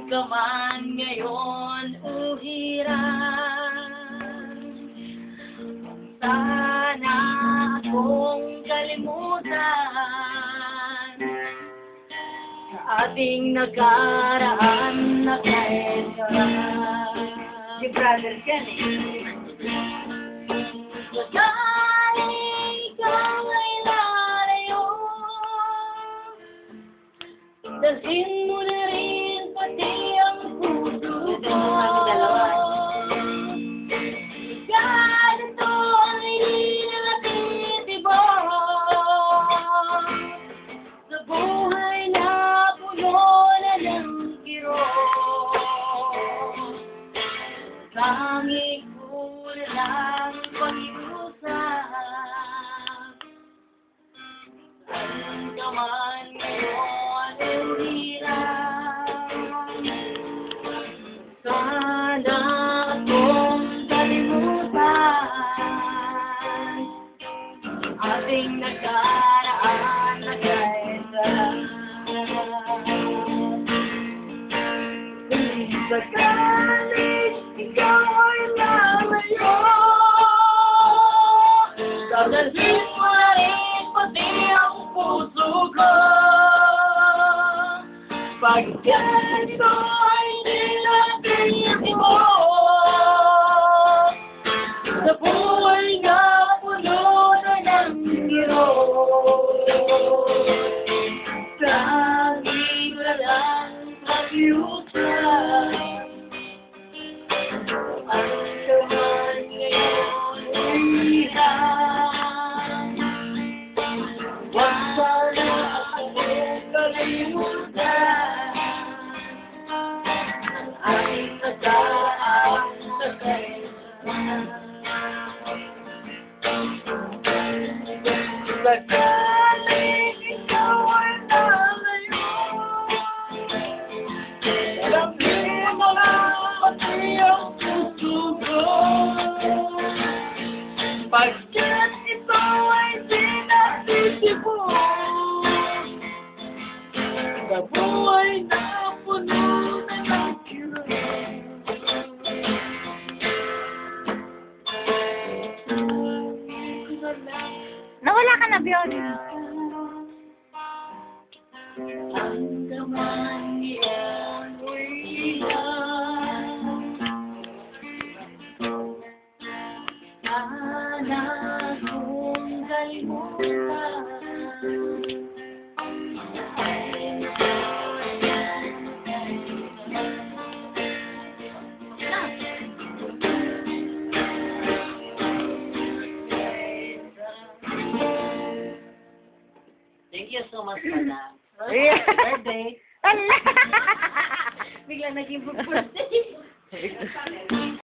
ka man ngayon uhiran, sana akong kalimutan sa ating nakaraan na kaesaran. Yung brothers yan eh. Dahil ikaw ay lalayo, dalhin mo na rin pati ang puso ko. Ganito ang inatitibo sa buhay na puno na ng kirot. Tangi ko na lang pag-iusap, saan ka man ngayon uhiran, sana akong kalimutan ating nakaraan na kaesaran. Sakaling ikaw ay lalayo, dadalhin mo na rin pati ang puso ko. Pag ganito ay nilatitimo sa buhay na puno na ng kirot, tangi ka lang pag-iusap. Ang kaman ngayon ulihan, huwag sana akong kalimutan ang aking nagaan sa kaesaran. Sakaling ikaw ay lalayo, dalhin mo lang pati ang puso ko. Pagkat ito ay sinasisipo sa buhay na puno na ng kirot. Nawala ka na, Bion. Ang kaman ngayon ulihan, sana akong kalimutan Thank you so much, madam. Happy birthday! Bigla naging birthday.